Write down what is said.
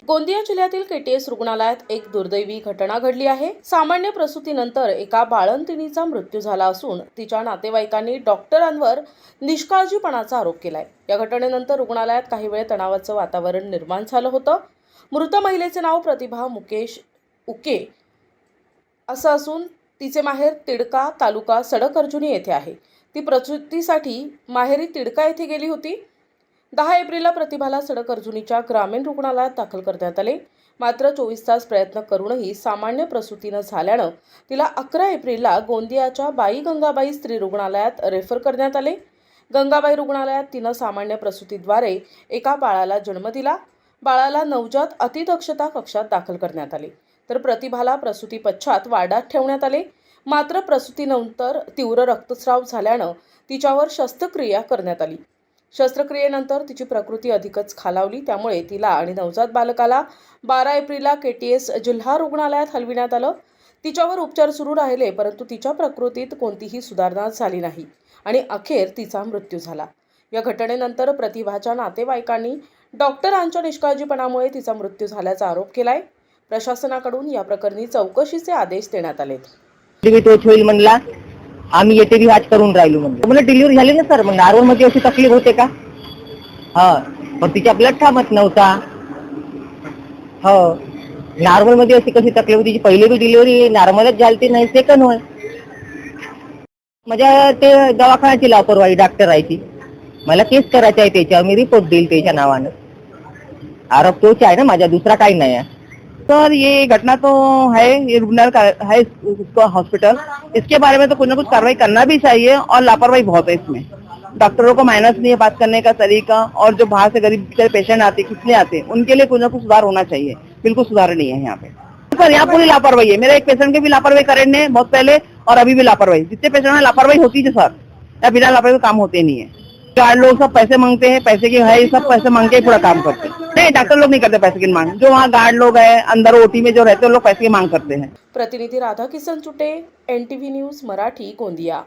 गोंदिया जिल्ह्यातील केटीएस रुग्णालयात एक दुर्दैवी घटना घडली आहे। सामान्य प्रसूतीनंतर एका बाळंतिणीचा मृत्यू झाला असून तिच्या नातेवाईकांनी डॉक्टरांवर निष्काळजीपणाचा आरोप केलाय। या घटनेनंतर रुग्णालयात काही वेळ तणावाचं वातावरण निर्माण झालं होतं। मृत महिलेचे नाव प्रतिभा मुकेश उके असं असून तिचे माहेर तिडका तालुका सडक-अर्जुनी येथे आहे। ती प्रसूतीसाठी माहेरी तिडका येथे गेली होती। 10 एप्रिलला प्रतिभाला सडक-अर्जुनीच्या ग्रामीण रुग्णालयात दाखल करण्यात आले। मात्र 24 तास प्रयत्न करूनही सामान्य प्रसूती न झाल्यानं तिला 11 एप्रिलला गोंदियाच्या बाई गंगाबाई स्त्री रुग्णालयात रेफर करण्यात आले। गंगाबाई रुग्णालयात तिनं सामान्य प्रसूतीद्वारे एका बाळाला जन्म दिला। बाळाला नवजात अतिदक्षता कक्षात दाखल करण्यात आले, तर प्रतिभाला प्रसूती पश्चात वार्डात ठेवण्यात आले। मात्र प्रसूतीनंतर तीव्र रक्तस्राव झाल्यानं तिच्यावर शस्त्रक्रिया करण्यात आली। शस्त्रक्रियेनंतर तिची प्रकृती अधिकच खालावली, त्यामुळे तिला आणि नवजात बालकाला 12 एप्रिलला केटीएस जिल्हा रुग्णालयात हलविण्यात आलं। तिच्यावर उपचार सुरू राहिले, परंतु तिच्या प्रकृतीत कोणतीही सुधारणा झाली नाही आणि अखेर तिचा मृत्यू झाला। या घटनेनंतर प्रतिभाच्या नातेवाईकांनी डॉक्टरांच्या निष्काळजीपणामुळे तिचा मृत्यू झाल्याचा आरोप केलाय। प्रशासनाकडून या प्रकरणी चौकशीचे आदेश देण्यात आलेत। होईल म्हणला, आम्ही येथे बी हात करून राहिलो म्हणजे मला डिलिव्हरी झाली ना सर, मग नॉर्मल मध्ये अशी तकलीफ होते का? पण तिच्या ब्लड थांबत नव्हता। नॉर्मल मध्ये अशी कशी तकलीफ होती? पहिली बी डिलिव्हरी नॉर्मलच झाली नाही, सेकंड होय म्हणजे ते दवाखान्याची लापरवाही डॉक्टरांची। मला केस करायचं आहे त्याच्यावर, मी रिपोर्ट देईल त्याच्या नावानं। आरोप तोच आहे ना माझा, दुसरा काही नाही आहे सर। ये घटना तो है, ये रुग्णालय है उसको हॉस्पिटल, इसके बारे में तो कुछ ना कुछ कार्रवाई करना भी चाहिए और लापरवाही बहुत है इसमें। डॉक्टरों को माइनस नहीं है बात करने का तरीका, और जो बाहर से गरीब पेशेंट आते किसने आते उनके लिए कुछ ना कुछ सुधार होना चाहिए। बिल्कुल सुधार नहीं है यहाँ पे सर, यहाँ पूरी लापरवाही है। मेरे एक पेशेंट के भी लापरवाही करेंगे बहुत पहले, और अभी भी लापरवाही। जितने पेशेंट में लापरवाही होती है सर, या बिना लापरवाही काम होते नहीं है। गार्ड लोग सब पैसे मांगते हैं, पैसे की है, सब पैसे मांग के पूरा काम करते हैं। नहीं, डॉक्टर लोग नहीं करते पैसे की मांग। जो वहाँ गार्ड लोग हैं अंदर ओटी में जो रहते हैं, लोग पैसे की मांग करते हैं। प्रतिनिधी राधा किसन चुटे, NTV न्यूज मराठी, गोंदिया।